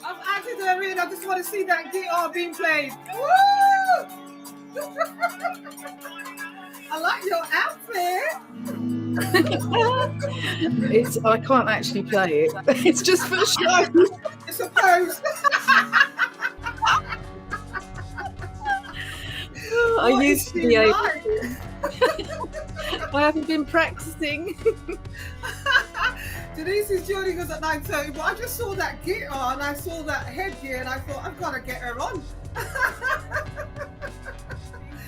I've added her in. I just want to see that guitar being played. Woo! I like your outfit. I can't actually play it. It's just for show. I suppose. I used to be able to. I haven't been practicing. Denise is joining us at 9:30, but I just saw that guitar and I saw that headgear and I thought, I've got to get her on.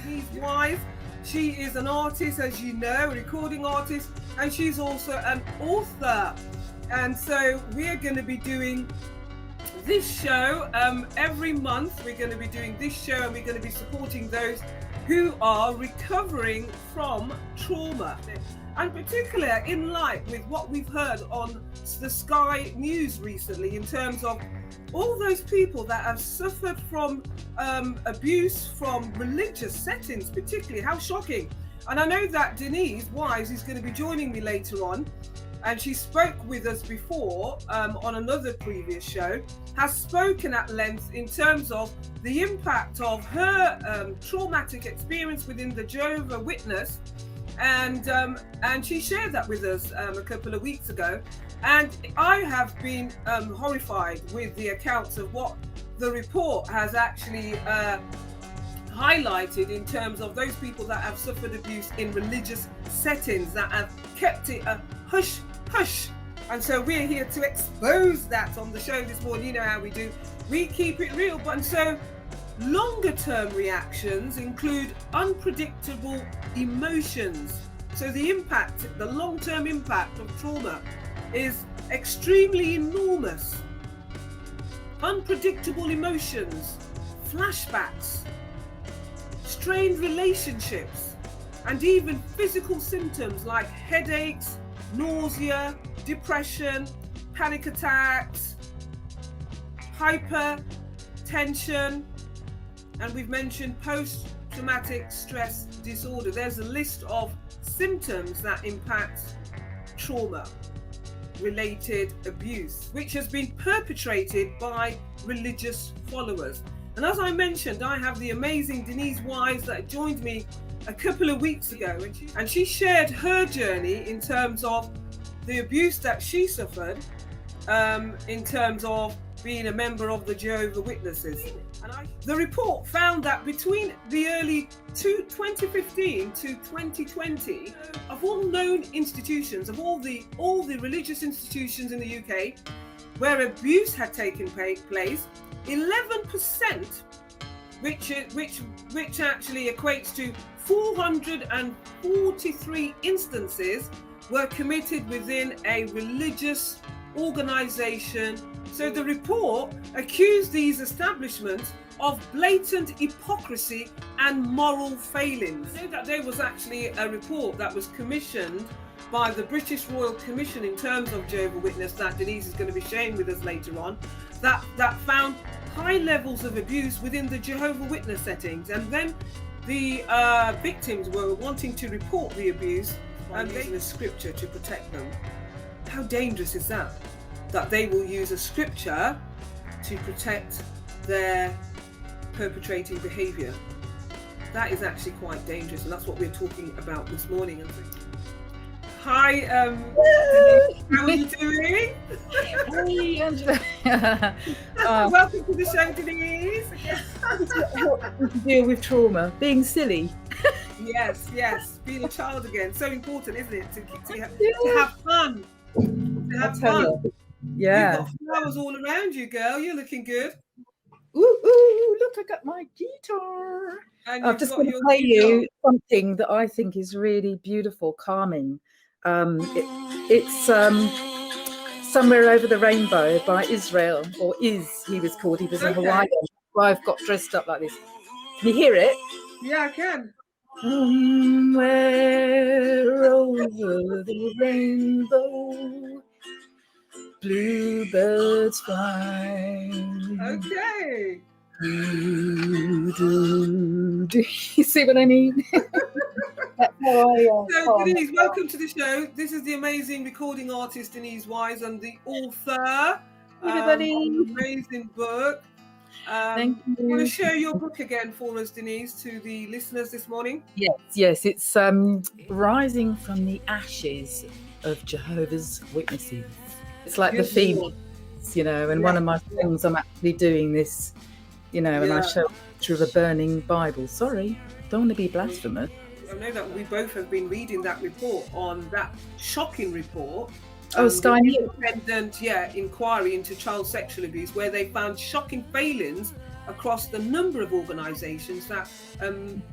Denise Wise, she is an artist, as you know, a recording artist, and she's also an author. And so we're going to be doing this show every month. We're going to be doing this show and we're going to be supporting those who are recovering from trauma. And particularly in light with what we've heard on the Sky News recently in terms of all those people that have suffered from abuse from religious settings, particularly. How shocking. And I know that Denise Wise is going to be joining me later on, and she spoke with us before on another previous show, has spoken at length in terms of the impact of her traumatic experience within the Jehovah Witness, and she shared that with us a couple of weeks ago. And I have been horrified with the accounts of what the report has actually highlighted in terms of those people that have suffered abuse in religious settings, that have kept it a hush. And so we're here to expose that on the show this morning. You know how we do. We keep it real. But so longer term reactions include unpredictable emotions. So the long-term impact of trauma is extremely enormous. Unpredictable emotions, flashbacks, strained relationships, and even physical symptoms like headaches, nausea, depression, panic attacks, hypertension, and we've mentioned post-traumatic stress disorder. There's a list of symptoms that impact trauma-related abuse, which has been perpetrated by religious followers. And as I mentioned, I have the amazing Denise Wise that joined me a couple of weeks ago, and she shared her journey in terms of the abuse that she suffered in terms of being a member of the Jehovah Witnesses. And the report found that between the early 2015 to 2020, of all known institutions, of all the religious institutions in the UK where abuse had taken place, 11%, which actually equates to 443 instances, were committed within a religious organization. So the report accused these establishments of blatant hypocrisy and moral failings. I know that there was actually a report that was commissioned by the British Royal Commission in terms of Jehovah Witness that Denise is going to be sharing with us later on, that found high levels of abuse within the Jehovah Witness settings. And then the victims were wanting to report the abuse and using a scripture to protect them. How dangerous is that? That they will use a scripture to protect their perpetrating behaviour. That is actually quite dangerous, and that's what we're talking about this morning. Hi, Denise, how are you doing? Hey, Angela. Welcome to the show, Denise. What to deal with trauma? Being silly. Yes, being a child again. So important, isn't it? To have fun. To have fun. Yeah. You've got flowers all around you, girl. You're looking good. Ooh, look, I got my guitar. I'm just going to play you something that I think is really beautiful, calming. It's Somewhere Over the Rainbow by Israel, or he was called. He was a Hawaiian. I've got dressed up like this. Can you hear it? Yeah, I can. Somewhere over the rainbow, bluebirds fly. Okay. Do you see what I mean? So, Denise, welcome to the show. This is the amazing recording artist Denise Wise and the author Everybody. An amazing book. Thank you. Want to share your book again for us, Denise, to the listeners this morning? Yes. It's Rising from the Ashes of Jehovah's Witnesses. It's like the female, and one of my things, I'm actually doing this, and I show a picture of a burning Bible. Sorry, don't want to be blasphemous. I know that we both have been reading that report, on that shocking report. Sky News. Independent, inquiry into child sexual abuse, where they found shocking failings across the number of organisations that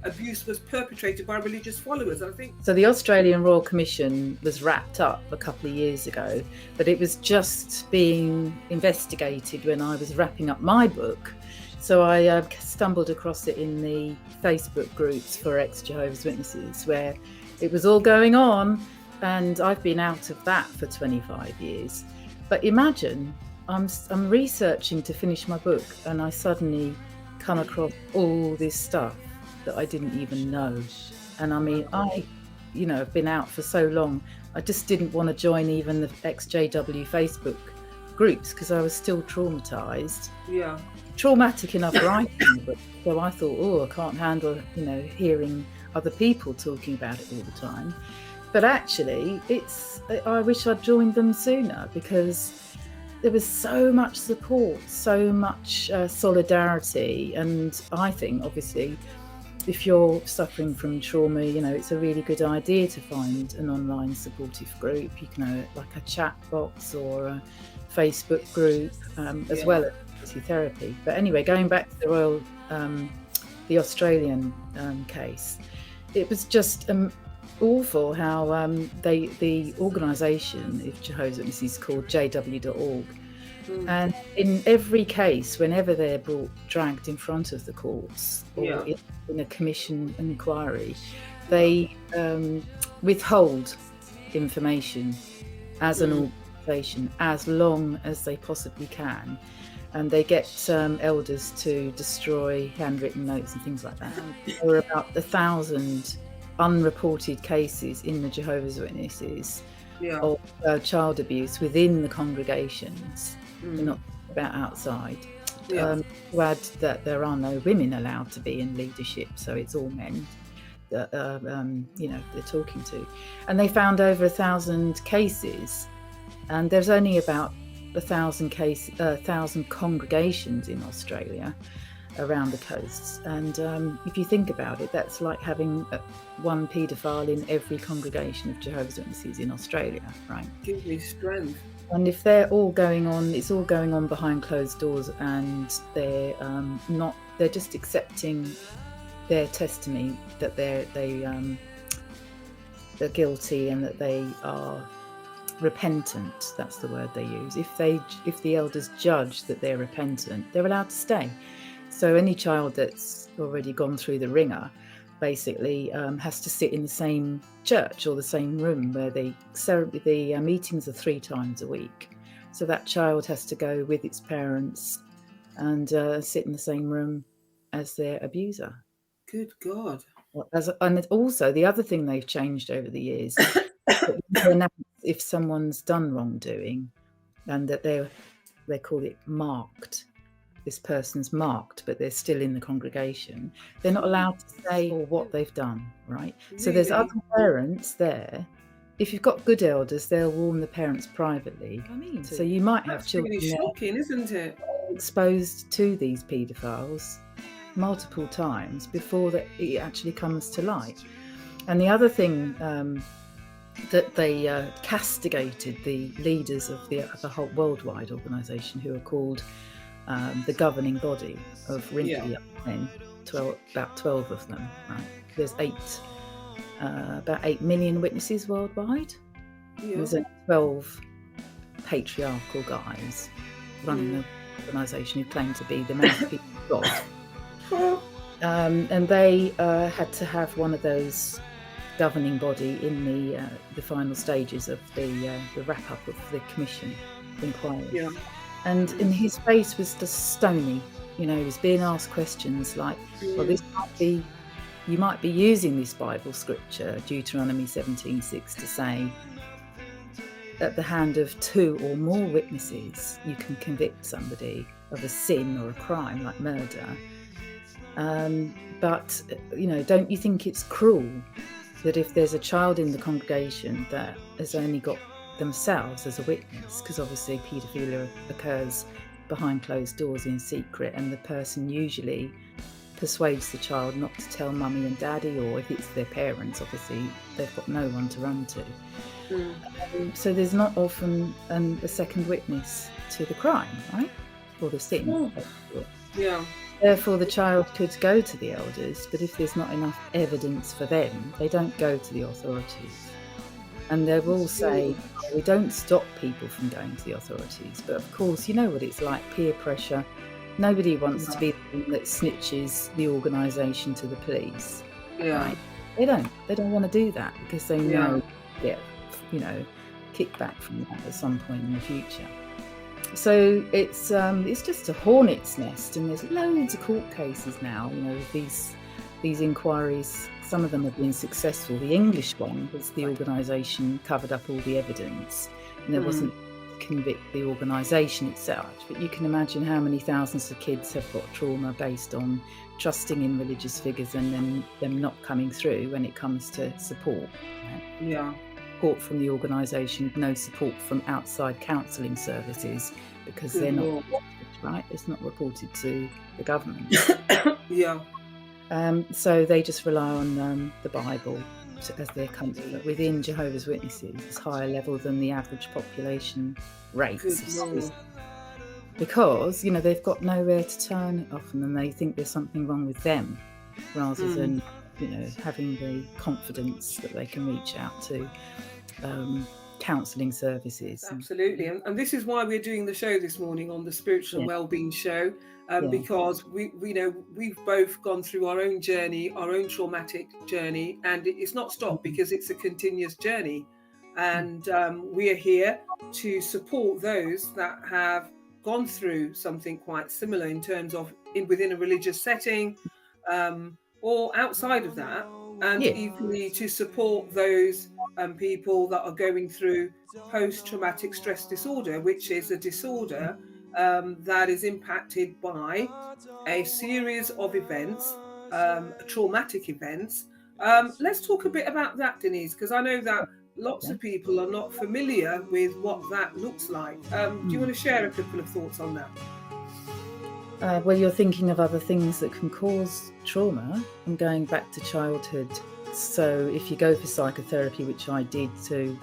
abuse was perpetrated by religious followers. I think so. The Australian Royal Commission was wrapped up a couple of years ago, but it was just being investigated when I was wrapping up my book. So I stumbled across it in the Facebook groups for ex-Jehovah's Witnesses, where it was all going on. And I've been out of that for 25 years. But imagine, I'm researching to finish my book, and I suddenly come across all this stuff that I didn't even know. And I mean, I've been out for so long, I just didn't want to join even the ex-JW Facebook groups because I was still traumatised. Yeah. Traumatic enough writing the book. So I thought, I can't handle, hearing other people talking about it all the time. But actually, I wish I'd joined them sooner, because there was so much support, so much solidarity. And I think, obviously, if you're suffering from trauma, it's a really good idea to find an online supportive group. You can have like a chat box or a Facebook group, as well as therapy. But anyway, going back to the Australian case, it was just awful how the organisation of Jehovah's Witnesses is called jw.org, and in every case, whenever they're dragged in front of the courts or in a commission inquiry, they withhold information as an organisation as long as they possibly can, and they get elders to destroy handwritten notes and things like that. There were about 1,000 unreported cases in the Jehovah's Witnesses of child abuse within the congregations, not about outside. To add that there are no women allowed to be in leadership, so it's all men that they're talking to. And they found over 1,000 cases, and there's only about 1,000 congregations in Australia around the coasts, and if you think about it, that's like having one paedophile in every congregation of Jehovah's Witnesses in Australia, right? Give me strength. And if they're all going on, it's all going on behind closed doors, and they're just accepting their testimony that they're guilty and that they are repentant. That's the word they use. If the elders judge that they're repentant, they're allowed to stay. So any child that's already gone through the ringer basically has to sit in the same church or the same room where the meetings are 3 times a week. So that child has to go with its parents and sit in the same room as their abuser. Good God. And also the other thing they've changed over the years, if someone's done wrongdoing, and that they call it marked. This person's marked, but they're still in the congregation. They're not allowed to say or what they've done, right? Really? So there's other parents there. If you've got good elders, they'll warn the parents privately. So you might have children really shocking, isn't it? Exposed to these paedophiles multiple times before it actually comes to light. And the other thing that they castigated the leaders of the whole worldwide organisation, who are called the governing body of Rinky men, about 12 of them, right? There's about 8 million witnesses worldwide. There's 12 patriarchal guys running the organisation who claim to be the mouthpiece of God. And they had to have one of those governing body in the final stages of the wrap-up of the commission inquiry. Yeah. And in his face was just stony. He was being asked questions like, well, you might be using this Bible scripture, Deuteronomy 17:6, to say at the hand of 2 or more witnesses, you can convict somebody of a sin or a crime like murder. But, don't you think it's cruel that if there's a child in the congregation that has only got themselves as a witness, because obviously paedophilia occurs behind closed doors in secret, and the person usually persuades the child not to tell mummy and daddy, or if it's their parents, obviously they've got no one to run to. So there's not often a second witness to the crime, right? Or the sin. Yeah. Therefore, the child could go to the elders, but if there's not enough evidence for them, they don't go to the authorities. And they will say, we don't stop people from going to the authorities. But of course, you know what it's like, peer pressure. Nobody wants to be the one that snitches the organisation to the police. Yeah. Right? They don't want to do that because they know get, kickback from that at some point in the future. So it's just a hornet's nest, and there's loads of court cases now. These inquiries. Some of them have been successful. The English one was the organisation covered up all the evidence, and there wasn't to convict the organisation itself. But you can imagine how many thousands of kids have got trauma based on trusting in religious figures and then them not coming through when it comes to support. Yeah. Support from the organisation, no support from outside counselling services because they're not reported, right? It's not reported to the government. Yeah. So they just rely on the Bible as their comfort. Within Jehovah's Witnesses, it's higher level than the average population rates. Because, they've got nowhere to turn often, and they think there's something wrong with them rather than, having the confidence that they can reach out to counselling services. Absolutely. And this is why we're doing the show this morning on the Spiritual and Wellbeing Show, because we've both gone through our own journey, our own traumatic journey, and it's not stopped because it's a continuous journey. And we are here to support those that have gone through something quite similar in terms of within a religious setting or outside of that, and equally to support those people that are going through post-traumatic stress disorder, which is a disorder that is impacted by a series of events, traumatic events. Let's talk a bit about that, Denise, because I know that lots of people are not familiar with what that looks like. Do you want to share a couple of thoughts on that? Well, you're thinking of other things that can cause trauma and going back to childhood. So if you go for psychotherapy, which I did too,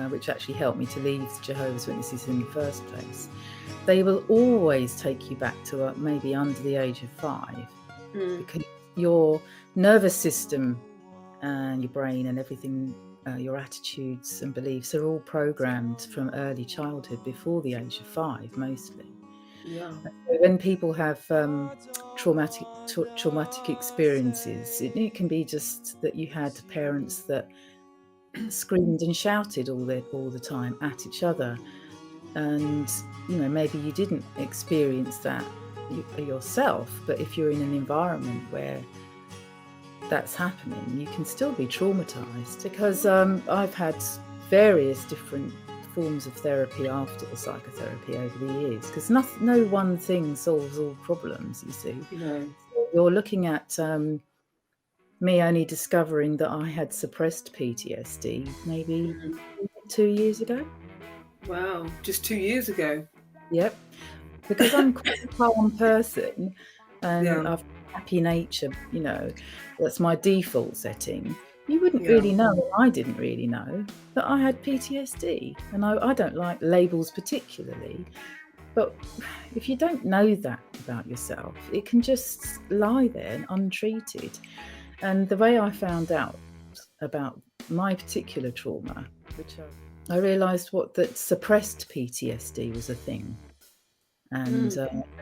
which actually helped me to leave Jehovah's Witnesses in the first place, they will always take you back to maybe under the age of 5 because your nervous system and your brain and everything, your attitudes and beliefs are all programmed from early childhood before the age of 5 mostly. Yeah. So when people have traumatic experiences, it can be just that you had parents that screamed and shouted all the time at each other, and maybe you didn't experience that yourself, but if you're in an environment where that's happening, you can still be traumatized. Because I've had various different forms of therapy after the psychotherapy over the years, because no one thing solves all problems, you see. So you're looking at me only discovering that I had suppressed PTSD maybe 2 years ago. Wow, just 2 years ago. Yep, because I'm quite a calm person and I've happy nature, that's my default setting. You wouldn't really know, and I didn't really know, that I had PTSD. And I don't like labels particularly, but if you don't know that about yourself, it can just lie there untreated. And the way I found out about my particular trauma, which I realised that suppressed PTSD was a thing. And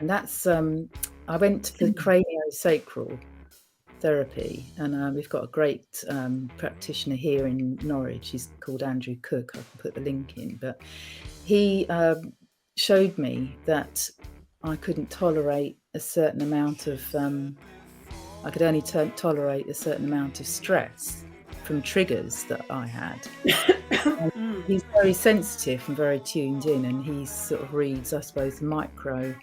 that's, I went to the craniosacral therapy, and we've got a great practitioner here in Norwich. He's called Andrew Cook. I can put the link in, but he showed me that I couldn't tolerate a certain amount of I could only tolerate a certain amount of stress, from triggers that I had. He's very sensitive and very tuned in, and he sort of reads, I suppose, micro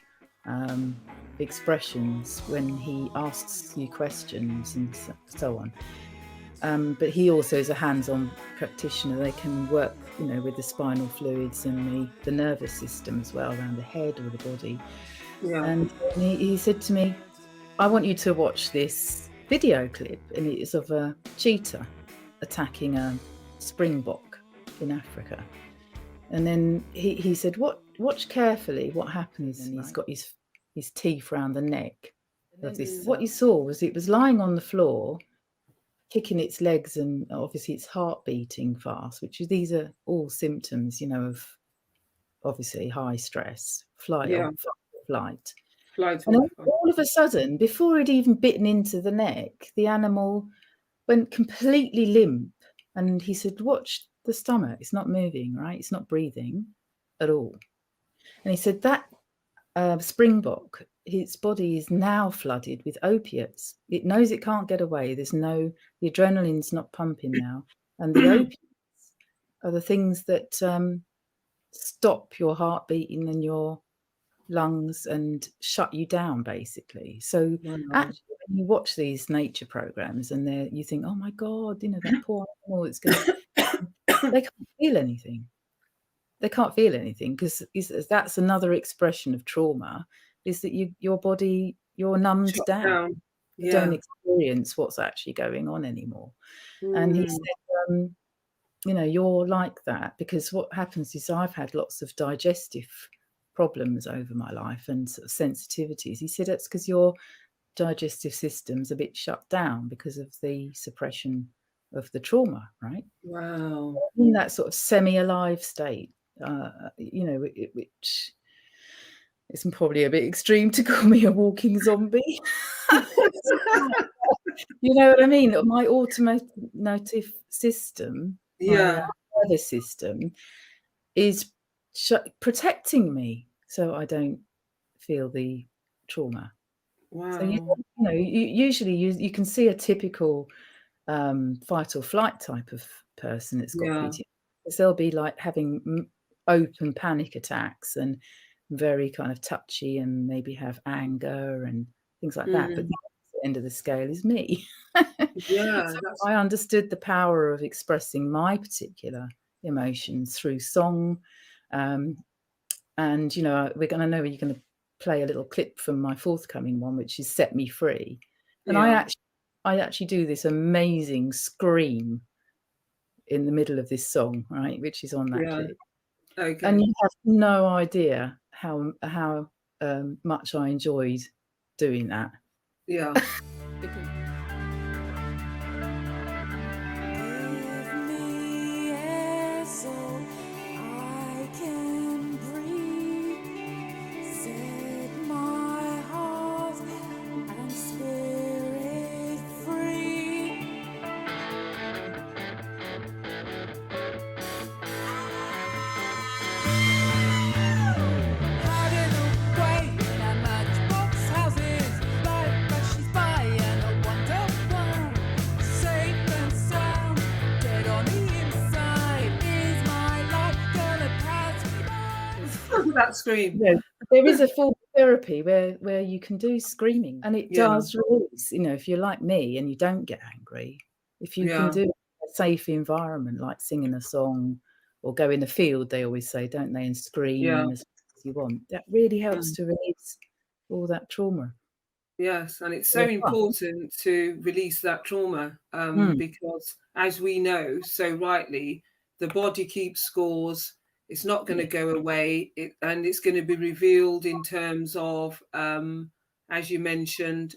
expressions when he asks you questions and so on. But he also is a hands-on practitioner. They can work, you know, with the spinal fluids and the nervous system as well, around the head or the body. Yeah. And he said to me, I want you to watch this video clip, and it is of a cheetah attacking a springbok in Africa. And then he said, watch carefully what happens. And he's got his teeth around the neck of this. What you saw was it was lying on the floor, kicking its legs, and obviously its heart beating fast, these are all symptoms, you know, of obviously high stress, flight. And then all of a sudden, before it even bitten into the neck, the animal went completely limp. And he said, watch the stomach. It's not moving, right? It's not breathing at all. And he said that springbok, its body is now flooded with opiates. It knows it can't get away. The adrenaline's not pumping now. And the opiates are the things that stop your heart beating and your lungs and shut you down, basically. So actually, when you watch these nature programs and you think, oh my God, you know, that poor animal, it's going to... They can't feel anything. They can't feel anything, because that's another expression of trauma, is that your body, you're numbed down. You don't experience what's actually going on anymore. And he said, you know, you're like that, because what happens is I've had lots of digestive problems over my life and sort of sensitivities. He said it's because your digestive system's a bit shut down because of the suppression of the trauma, right? Wow. In that sort of semi-alive state, you know, which is probably a bit extreme to call me a walking zombie. You know what I mean? My automotive system, my nervous system, is protecting me so I don't feel the trauma. Wow. So usually you can see a typical fight or flight type of person that's got PTSD. They'll be like having open panic attacks and very kind of touchy, and maybe have anger and things like that. But the end of the scale is me. So I understood the power of expressing my particular emotions through song. And you know, we're going to play a little clip from my forthcoming one, which is Set Me Free. And I actually do this amazing scream in the middle of this song, right, which is on that clip. Okay. And you have no idea how much I enjoyed doing that. Yeah. That scream. Yeah, there is a form of therapy where you can do screaming, and it does release. You know, if you're like me and you don't get angry, if you can do a safe environment, like singing a song or go in the field, they always say, don't they, and scream as much as you want. That really helps to release all that trauma. Yes, and it's so important to release that trauma because, as we know so rightly, the body keeps scores. It's not going to go away, and it's going to be revealed in terms of, as you mentioned,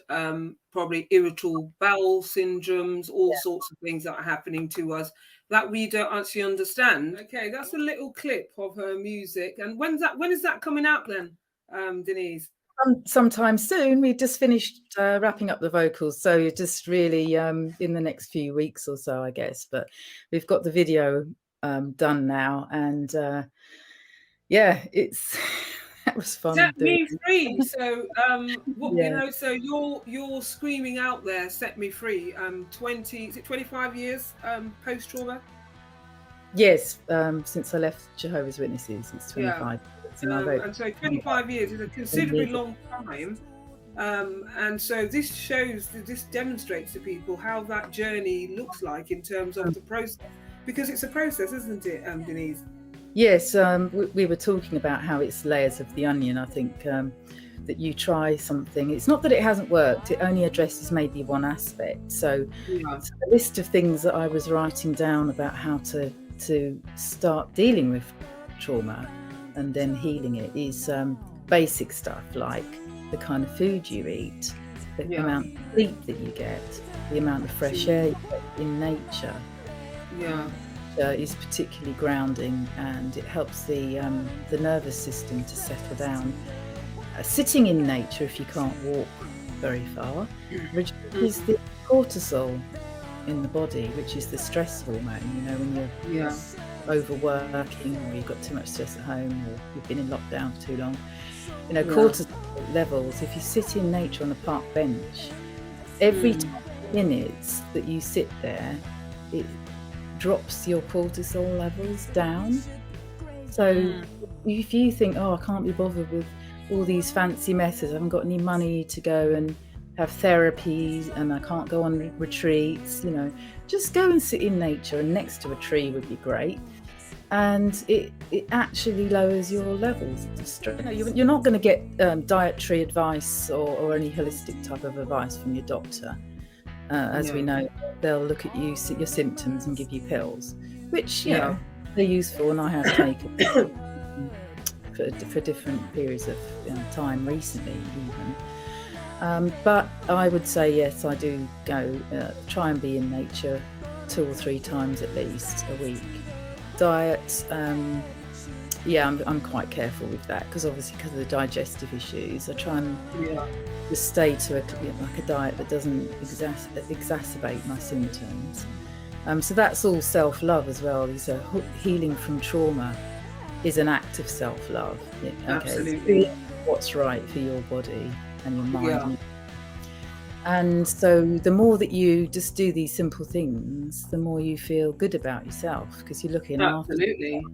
probably irritable bowel syndromes, all sorts of things that are happening to us that we don't actually understand. Okay, that's a little clip of her music. And when is that coming out then, Denise? Sometime soon. We just finished wrapping up the vocals, so just really in the next few weeks or so, I guess. But we've got the video done now, and it's That was fun Set doing. me free. So, what Yeah. So you're screaming out there, set me free. 25 years post trauma. Yes, since I left Jehovah's Witnesses, it's Yeah. 25 years, and I wrote. And so 25 years is a considerably long time. And so this demonstrates to people how that journey looks like in terms of the process, because it's a process, isn't it, Denise? Yes, we were talking about how it's layers of the onion. I think that you try something. It's not that it hasn't worked. It only addresses maybe one aspect. So the list of things that I was writing down about how to start dealing with trauma and then healing it is basic stuff like the kind of food you eat, the amount of sleep that you get, the amount of fresh air you get in nature. Is particularly grounding, and it helps the nervous system to settle down. Sitting in nature, if you can't walk very far, reduces the cortisol in the body, which is the stress hormone. When you're overworking, or you've got too much stress at home, or you've been in lockdown for too long. Cortisol levels. If you sit in nature on a park bench, every 10 minutes that you sit there, it drops your cortisol levels down. So if you think, I can't be bothered with all these fancy methods, I haven't got any money to go and have therapies, and I can't go on retreats, just go and sit in nature, and next to a tree would be great. And it actually lowers your levels of stress. You're not going to get dietary advice or any holistic type of advice from your doctor. As we know, they'll look at your symptoms and give you pills, which they're useful, and I have taken for different periods of time recently even. But I would say yes, I do go try and be in nature 2 or 3 times at least a week. Diet, I'm quite careful with that, because obviously because of the digestive issues, I try and just stay to a diet that doesn't exacerbate my symptoms. So that's all self-love as well. Is healing from trauma is an act of self-love. Absolutely. What's right for your body and your mind. And so the more that you just do these simple things, the more you feel good about yourself, because you're looking after yourself.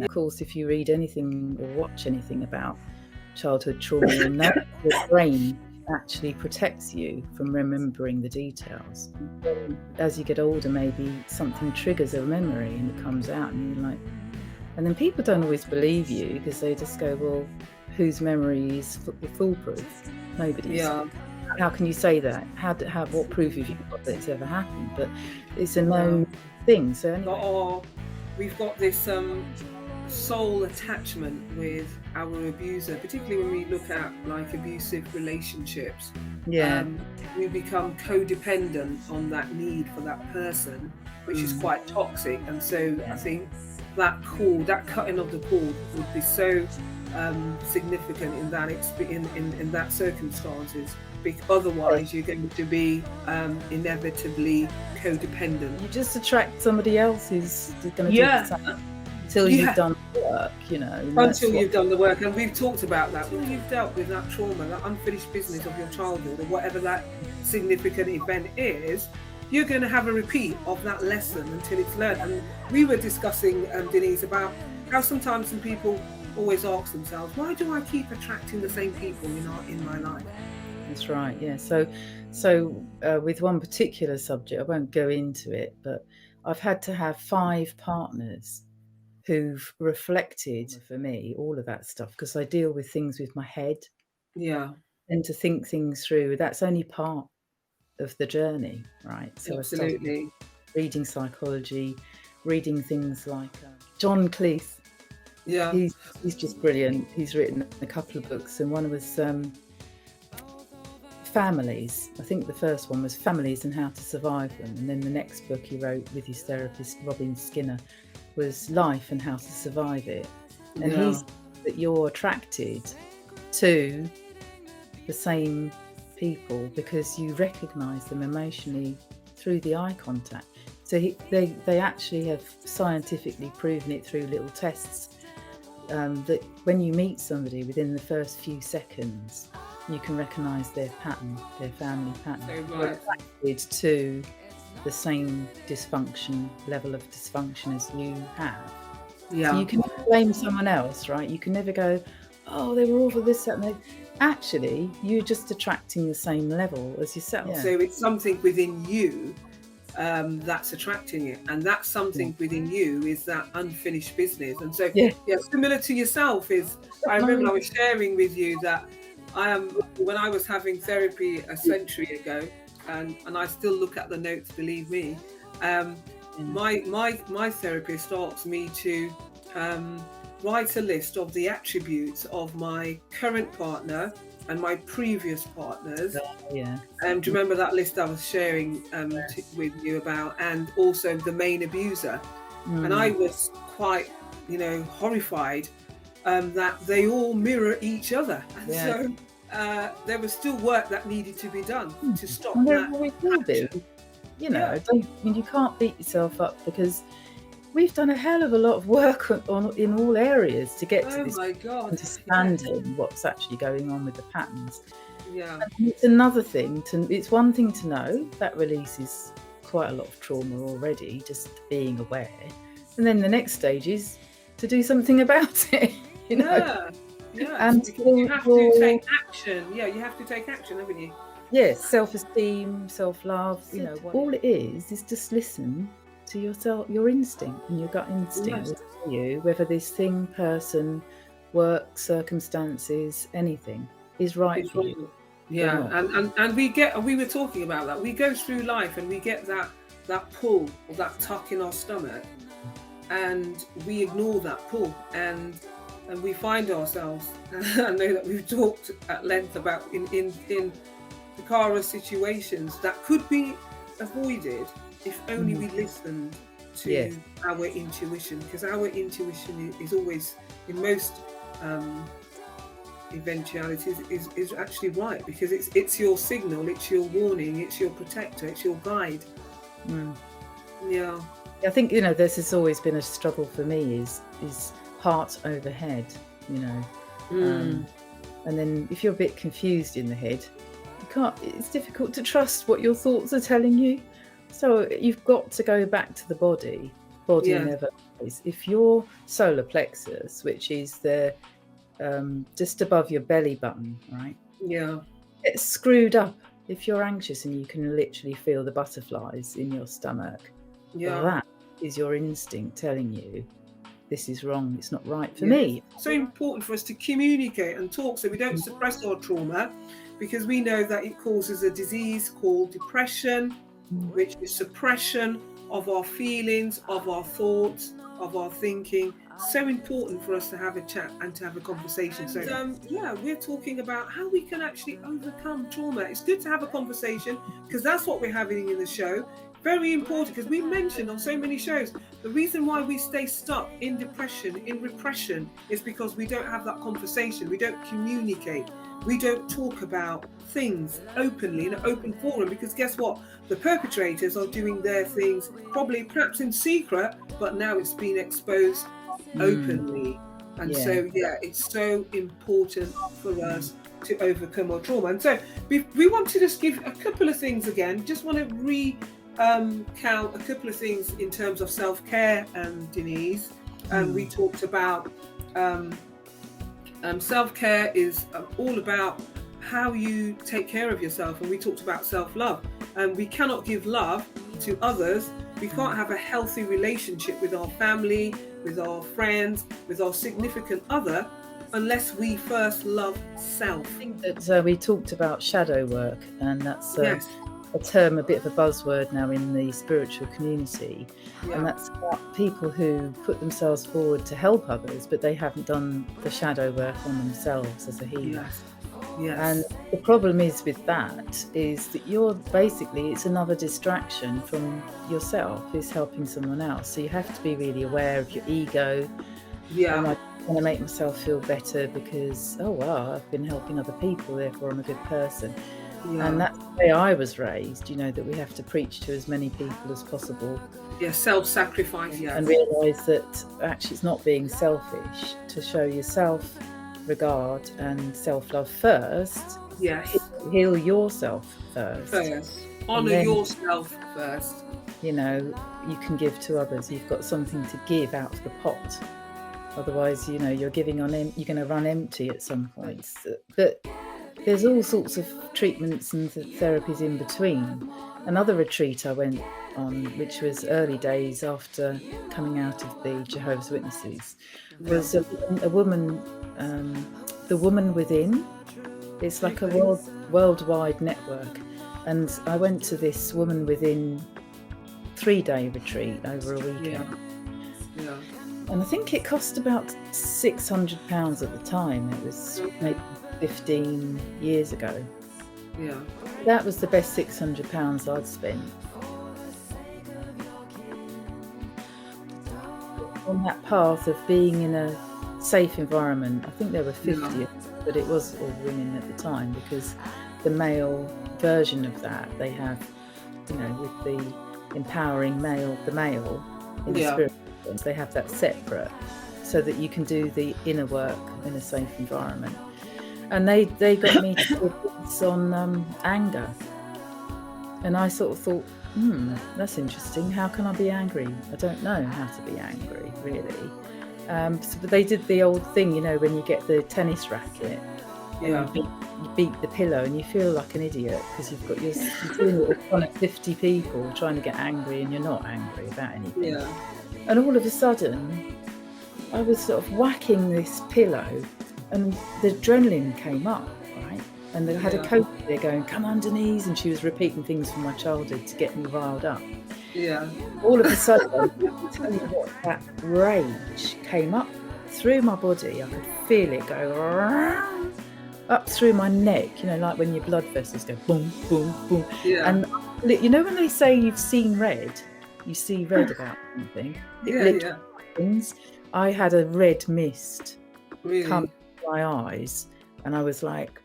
Of course, if you read anything or watch anything about childhood trauma, you'll know your brain actually protects you from remembering the details. As you get older, maybe something triggers a memory and it comes out, and you're like, and then people don't always believe you, because they just go, well, whose memory is foolproof? Nobody's. How can you say that? What proof have you got that it's ever happened? But it's a known thing. So anyway. We've got this soul attachment with our abuser, particularly when we look at like abusive relationships. We become codependent on that need for that person, which is quite toxic. And so I think that cutting of the cord would be so significant in that circumstances. Otherwise, you're going to be inevitably codependent. You just attract somebody else who's going to do the same until you've done the work, Until you've done the work, and we've talked about that. When you've dealt with that trauma, that unfinished business of your childhood, or whatever that significant event is, you're going to have a repeat of that lesson until it's learned. And we were discussing, Denise, about how sometimes some people always ask themselves, why do I keep attracting the same people in my life? That's right, yeah. So with one particular subject, I won't go into it, but I've had to have 5 partners who've reflected for me all of that stuff, because I deal with things with my head. And to think things through, that's only part of the journey, right? So absolutely. I started reading psychology, reading things like John Cleese. He's just brilliant. He's written a couple of books, and one was Families. I think the first one was Families and How to Survive Them, and then the next book he wrote with his therapist Robin Skinner was Life and How to Survive It. And he's that you're attracted to the same people because you recognise them emotionally through the eye contact. So they actually have scientifically proven it through little tests that when you meet somebody, within the first few seconds, you can recognise their pattern, their family pattern. They're attracted to the same level of dysfunction as you have. Yeah. So you can never blame someone else, right? You can never go, oh, they were awful, this, that, and that. Actually, you're just attracting the same level as yourself. So it's something within you that's attracting it, and that something within you is that unfinished business. And so similar to yourself is, I remember I was sharing with you that when I was having therapy a century ago, and I still look at the notes, believe me, my therapist asked me to write a list of the attributes of my current partner and my previous partners. Do you remember that list I was sharing with you about, and also the main abuser? And I was quite, horrified that they all mirror each other. And so there was still work that needed to be done to stop that. You can't beat yourself up, because we've done a hell of a lot of work in all areas to get to this understanding what's actually going on with the patterns. Yeah. And it's another thing it's one thing to know that releases quite a lot of trauma already, just being aware. And then the next stage is to do something about it, Yeah. And you have to take action. Yeah, you have to take action, haven't you? Yes, self-esteem, self-love, all it is just listen to yourself, your instinct, and your gut instinct will tell you whether this thing, person, work, circumstances, anything is right for you. Yeah, and we were talking about that. We go through life and we get that pull or that tuck in our stomach, and we ignore that pull, and we find ourselves. I know that we've talked at length about in Kara situations that could be avoided if only we listened to our intuition, because our intuition is always, in most eventualities, is actually right, because it's your signal, it's your warning, it's your protector, it's your guide. I think this has always been a struggle for me, is heart over head, and then if you're a bit confused in the head, it's difficult to trust what your thoughts are telling you. So you've got to go back to the body never lies. If your solar plexus, which is the just above your belly button, right, it's screwed up, if you're anxious and you can literally feel the butterflies in your stomach, well, that is your instinct telling you this is wrong, it's not right for me. It's so important for us to communicate and talk, so we don't suppress our trauma, because we know that it causes a disease called depression, which is suppression of our feelings, of our thoughts, of our thinking. So important for us to have a chat and to have a conversation. So we're talking about how we can actually overcome trauma. It's good to have a conversation, because that's what we're having in the show. Very important, because we mentioned on so many shows, the reason why we stay stuck in depression, in repression, is because we don't have that conversation. We don't communicate. We don't talk about things openly in an open forum, because guess what? The perpetrators are doing their things perhaps in secret, but now it's been exposed openly. And so it's so important for us to overcome our trauma. And so we want to just give a couple of things again. Just want to count a couple of things in terms of self-care, Denise. We talked about self-care is all about how you take care of yourself, and we talked about self-love. And we cannot give love to others. We can't have a healthy relationship with our family, with our friends, with our significant other, unless we first love self. I think that we talked about shadow work, and that's a term, a bit of a buzzword now in the spiritual community. And that's about people who put themselves forward to help others, but they haven't done the shadow work on themselves as a healer. And the problem is with that is that it's another distraction from yourself, is helping someone else. So you have to be really aware of your ego. And I want to make myself feel better because, I've been helping other people, therefore I'm a good person. And that's the way I was raised, you know, that we have to preach to as many people as possible. Yeah, self-sacrifice, yeah. And realise that actually it's not being selfish to show yourself regard and self-love first. Yes. Heal yourself first. Honour yourself first. You know, you can give to others. You've got something to give out of the pot. Otherwise, you know, you're giving on you're going to run empty at some point. But there's all sorts of treatments and therapies in between. Another retreat I went on, which was early days after coming out of the Jehovah's Witnesses, was a woman, the Woman Within. It's like a worldwide network. And I went to this Woman Within 3-day retreat over a weekend. Yeah. And I think it cost about £600 at the time. It was maybe 15 years ago. Yeah. That was the best £600 I'd spent. On that path of being in a safe environment. I think there were 50, but it was all women at the time, because the male version of that, they have, you know, with the empowering the male in the spirit, they have that separate, so that you can do the inner work in a safe environment. And they got me to do this on anger, and I sort of thought, that's interesting. How can I be angry? I don't know how to be angry, really. But they did the old thing, you know, when you get the tennis racket, you beat the pillow and you feel like an idiot because you're doing it in front of 50 people trying to get angry, and you're not angry about anything. Yeah. And all of a sudden, I was sort of whacking this pillow, and the adrenaline came up, right? And I had a coach there going, "Come on, Denise," and she was repeating things from my childhood to get me riled up. Yeah. All of a sudden, I tell you what, that rage came up through my body. I could feel it go up through my neck, you know, like when your blood vessels go boom, boom, boom. Yeah. And you know when they say you've seen red, you see red about something. It happens. I had a red mist come to my eyes, and I was like,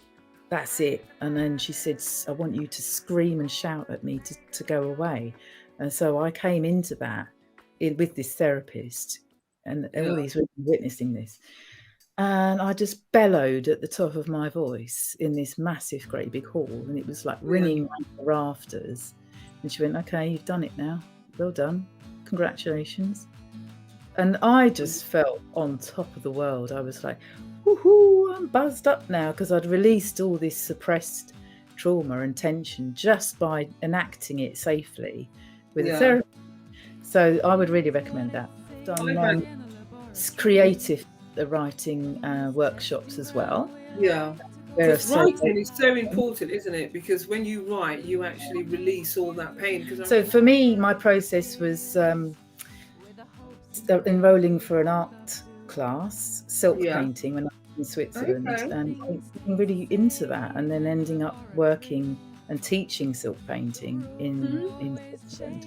that's it. And then she said, I want you to scream and shout at me to go away. And so I came into that with this therapist, and all these women witnessing this. And I just bellowed at the top of my voice in this massive, great big hall. And it was like ringing around the rafters. And she went, "Okay, you've done it now. Well done. Congratulations." And I just felt on top of the world. I was like, woohoo, I'm buzzed up now, because I'd released all this suppressed trauma and tension just by enacting it safely with a therapist. So I would really recommend that. I've done creative writing workshops as well. Yeah. Because writing is so important, isn't it? Because when you write, you actually release all that pain. So for me, my process was enrolling for an art class, silk painting, when I was in Switzerland, and getting really into that, and then ending up working and teaching silk painting in Switzerland.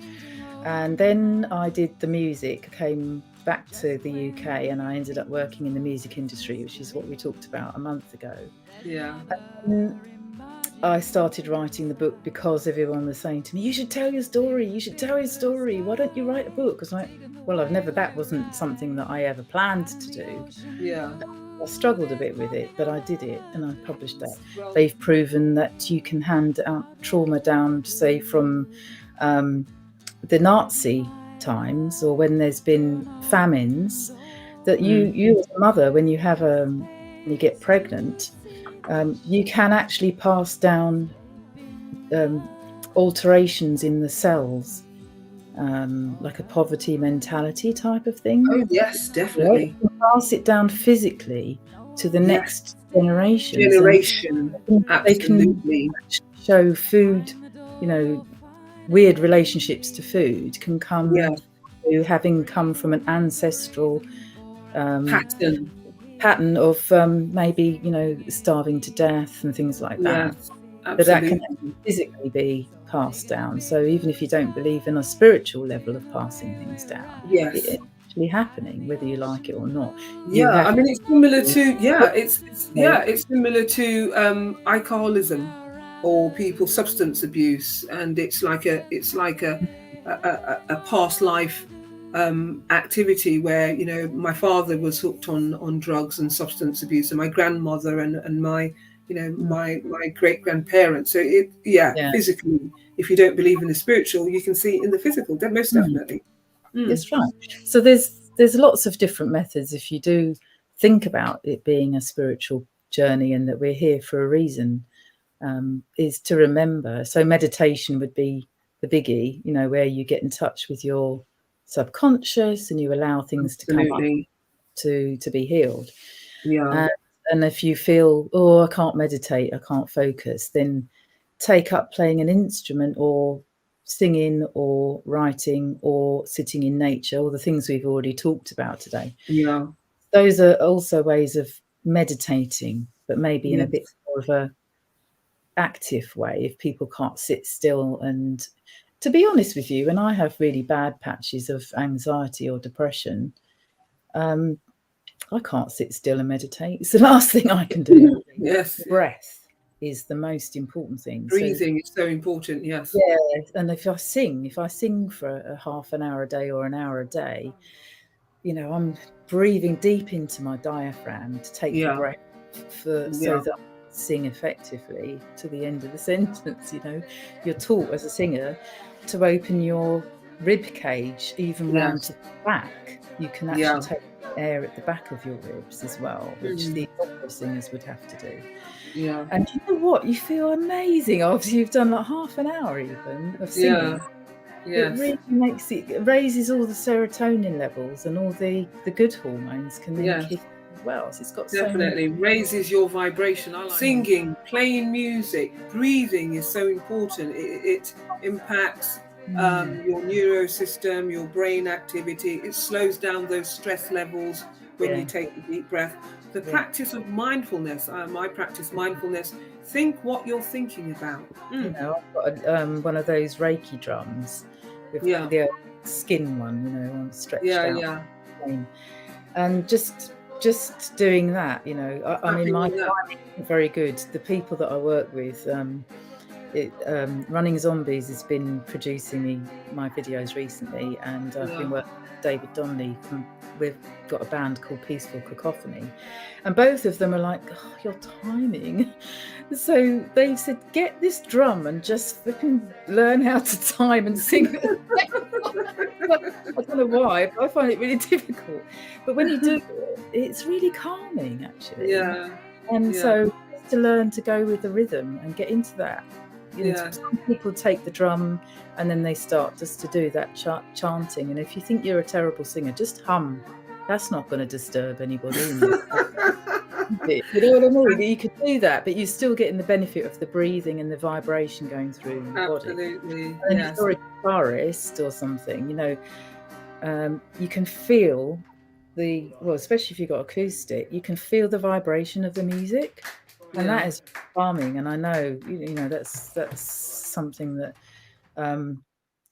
And then I did the music. I came back to the UK, and I ended up working in the music industry, which is what we talked about a month ago. Yeah. And I started writing the book because everyone was saying to me, "You should tell your story. You should tell your story. Why don't you write a book?" I was like, well, that wasn't something that I ever planned to do. Yeah. I struggled a bit with it, but I did it, and I published that. They've proven that you can hand out trauma down, say, from the Nazi times, or when there's been famines, that you as a mother, when you have you get pregnant, you can actually pass down alterations in the cells, like a poverty mentality type of thing. Oh yes, definitely. You can pass it down physically to the next generation. Absolutely. They can show food, you know, weird relationships to food can come to having come from an ancestral pattern of maybe, you know, starving to death and things like that. Yes, but that can physically be passed down. So even if you don't believe in a spiritual level of passing things down, it's actually happening, whether you like it or not. I mean, it's similar to it's similar to alcoholism or people's substance abuse, and it's like a past life activity where, you know, my father was hooked on drugs and substance abuse, and my grandmother and my, you know, my great grandparents. So physically, if you don't believe in the spiritual, you can see it in the physical. Most definitely. That's right. So there's lots of different methods if you do think about it being a spiritual journey and that we're here for a reason, is to remember. So meditation would be the biggie, you know, where you get in touch with your subconscious and you allow things to come up to be healed. And if you feel, oh, I can't meditate, I can't focus, then take up playing an instrument or singing or writing or sitting in nature, all the things we've already talked about today. Those are also ways of meditating, but maybe in a bit more of a active way if people can't sit still. And to be honest with you, when I have really bad patches of anxiety or depression, I can't sit still and meditate. It's the last thing I can do. Breath is the most important thing. Breathing is so important. Yes. And if I sing for a half an hour a day or an hour a day, you know, I'm breathing deep into my diaphragm to take the breath so that I sing effectively to the end of the sentence. You know, you're taught as a singer to open your rib cage even round to the back. You can actually take air at the back of your ribs as well, which the opera singers would have to do. And you know what? You feel amazing after you've done like half an hour even of singing. It really raises all the serotonin levels, and all the good hormones can then kick as well. So it's got definitely raises your vibration. I like singing, playing music, breathing is so important. It impacts your neurosystem, your brain activity. It slows down those stress levels when you take a deep breath. The practice of mindfulness, I practice mindfulness. Think what you're thinking about. You know, I've got one of those Reiki drums with the skin one, you know, stretched out. And just doing that, you know, I mean, my timing isn't very good. The people that I work with, Running Zombies has been producing my videos recently, and I've been working with David Donnelly. We've got a band called Peaceful Cacophony, and both of them are like, oh, your timing. So they said, get this drum and just flipping learn how to time and sing. I don't know why, but I find it really difficult. But when you do it, it's really calming, actually. So to learn to go with the rhythm and get into that. You know, some people take the drum and then they start just to do that chanting. And if you think you're a terrible singer, just hum. That's not going to disturb anybody. You know what I mean? You could do that, but you're still getting the benefit of the breathing and the vibration going through your body. Absolutely. And if you're a guitarist or something, you know, you can feel especially if you've got acoustic, you can feel the vibration of the music. And that is calming, and I know, you know, that's something that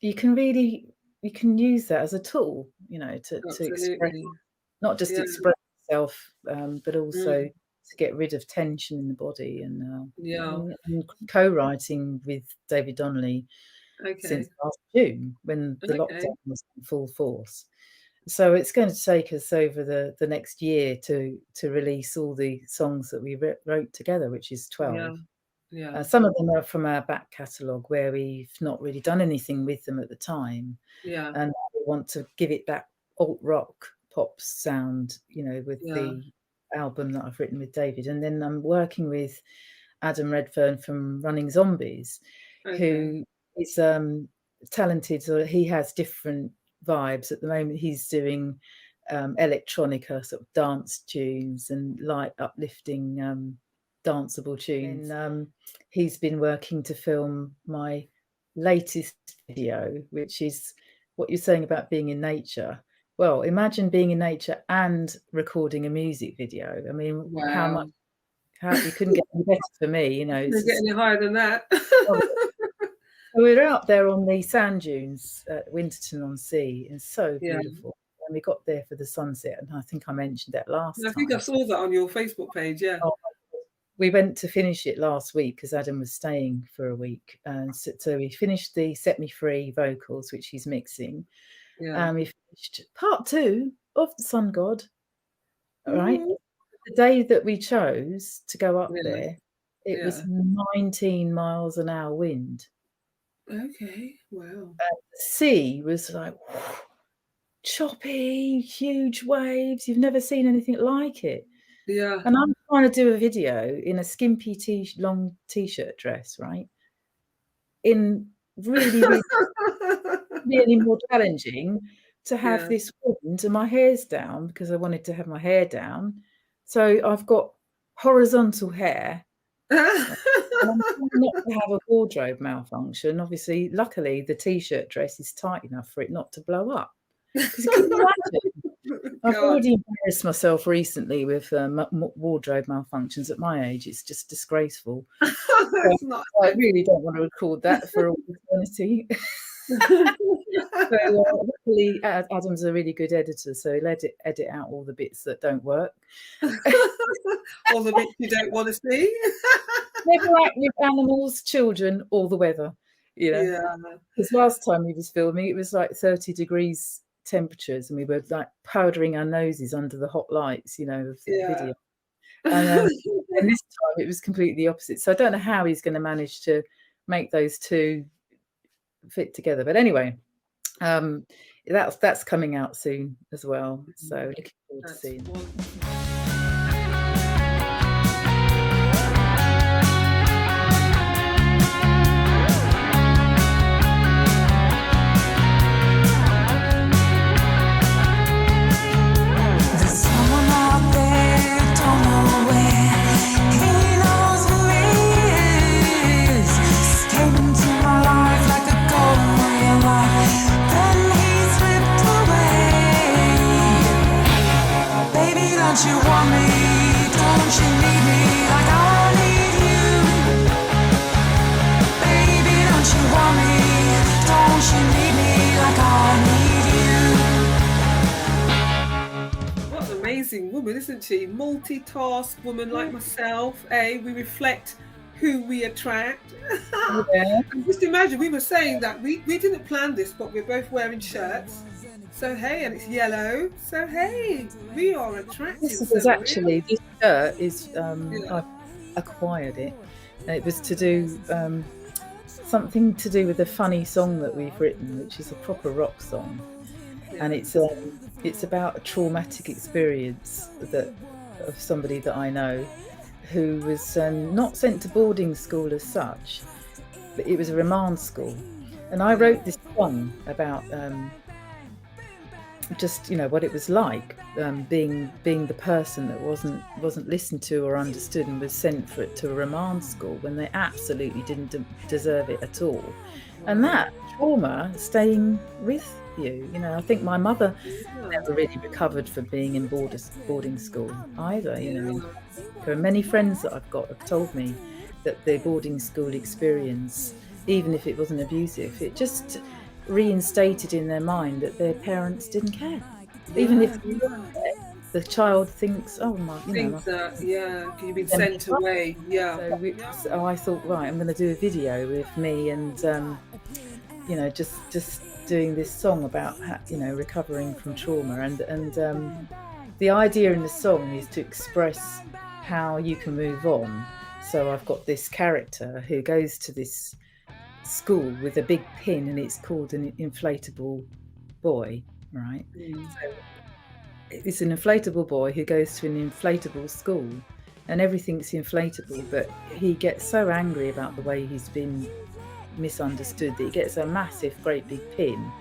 you can use that as a tool, you know, to express, not just express yourself, but also to get rid of tension in the body. And co-writing with David Donnelly since last June, when the lockdown was in full force. So it's going to take us over the next year to release all the songs that we wrote together, which is 12. Some of them are from our back catalogue where we've not really done anything with them at the time. And we want to give it that alt rock pop sound, you know, with the album that I've written with David. And then I'm working with Adam Redfern from Running Zombies, who is talented. So he has different vibes. At the moment he's doing electronica sort of dance tunes and light uplifting danceable tunes. And he's been working to film my latest video, which is what you're saying about being in nature. Well, imagine being in nature and recording a music video. I mean, how you couldn't get any better for me, you know. It's getting higher than that. So we were out there on the sand dunes at Winterton-on-Sea, and so beautiful. And we got there for the sunset, and I think I mentioned that last time. I think I saw that on your Facebook page, Oh, we went to finish it last week because Adam was staying for a week, and so we finished the Set Me Free vocals, which he's mixing. We finished part 2 of the Sun God. All right, the day that we chose to go up there, it was 19 miles an hour wind. Okay, wow. And the sea was like choppy, huge waves. You've never seen anything like it. Yeah. And I'm trying to do a video in a skimpy long t-shirt dress, right? In really, really, really more challenging to have this wind, and my hair's down because I wanted to have my hair down. So I've got horizontal hair. And I'm trying not to have a wardrobe malfunction. Obviously, luckily, the t-shirt dress is tight enough for it not to blow up. Because you can imagine. I've already embarrassed myself recently with wardrobe malfunctions at my age. It's just disgraceful. I really don't want to record that for all eternity. So luckily, Adam's a really good editor, so he'll edit out all the bits that don't work. All the bits you don't want to see. Never act with animals, children, or the weather. You know, because last time he was filming, it was like 30 degrees temperatures, and we were like powdering our noses under the hot lights, you know, of the video. And this time it was completely opposite. So I don't know how he's going to manage to make those two fit together. But anyway, that's coming out soon as well. So looking forward to seeing. Don't you want me? Don't you need me like I need you? Baby, don't you want me? Don't you need me like I need you? What an amazing woman, isn't she? Multitask woman like myself. We reflect who we attract. Just imagine, we were saying that we didn't plan this, but we're both wearing shirts. So hey, and it's yellow. So hey, we are attractive. This shirt is I acquired it. It was to do something to do with a funny song that we've written, which is a proper rock song, and it's about a traumatic experience of somebody that I know who was not sent to boarding school as such, but it was a remand school, and I wrote this song about. Just, you know, what it was like being the person that wasn't listened to or understood and was sent to a remand school when they absolutely didn't deserve it at all, and that trauma staying with you. You know, I think my mother never really recovered from being in boarding school either. You know, there are many friends that I've got have told me that their boarding school experience, even if it wasn't abusive, it just reinstated in their mind that their parents didn't care, even if the child thinks, oh my, you've been sent away. So I thought, right, I'm going to do a video with me and you know, just doing this song about recovering from trauma, and the idea in the song is to express how you can move on. So I've got this character who goes to this school with a big pin, and it's called an inflatable boy, right? So it's an inflatable boy who goes to an inflatable school, and everything's inflatable, but he gets so angry about the way he's been misunderstood that he gets a massive, great big pin,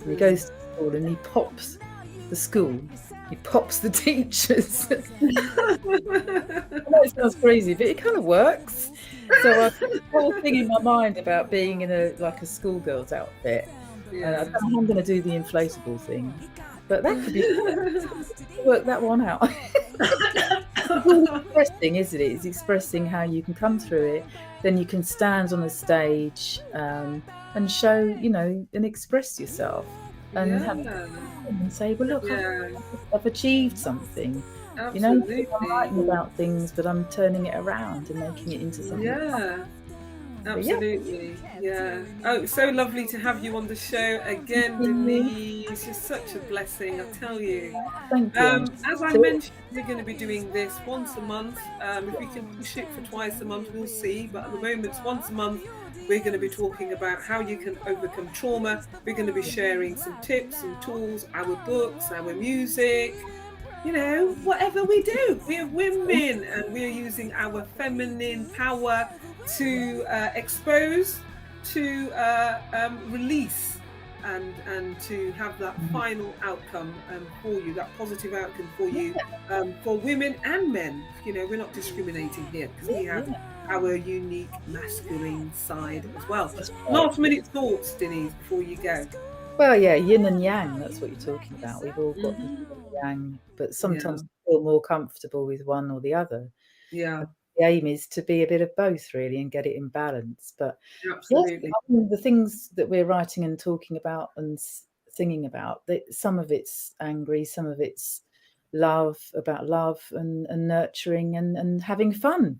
and he goes to school and he pops the school, he pops the teachers. I know it sounds crazy, but it kind of works. So I've got this whole thing in my mind about being in a schoolgirl's outfit. And I don't know how I'm going to do the inflatable thing, but that could be work that one out. It's all expressing, isn't it? It's expressing how you can come through it. Then you can stand on a stage and show, and express yourself, and have and say, well, look, I've achieved something. Absolutely. I'm writing about things, but I'm turning it around and making it into something. Yeah. But yeah. Absolutely, yeah. Oh, it's so lovely to have you on the show again, Denise. You're such a blessing, I tell you. Thank you. As I mentioned, we're going to be doing this once a month. If we can push it for twice a month, we'll see. But at the moment, it's once a month. We're going to be talking about how you can overcome trauma. We're going to be sharing some tips, some tools, our books, our music, whatever we do. We're women and we're using our feminine power to expose, to release, and to have that final outcome for you, that positive outcome for you, for women and men. We're not discriminating here because we have our unique masculine side as well. Last minute thoughts, Denise, before you go. Well, yeah, yin and yang, that's what you're talking about. We've all got the yin and yang, but sometimes we feel more comfortable with one or the other. Yeah. The aim is to be a bit of both, really, and get it in balance. But absolutely, yes, I mean, the things that we're writing and talking about and singing about, some of it's angry, some of it's love, about love and nurturing and having fun.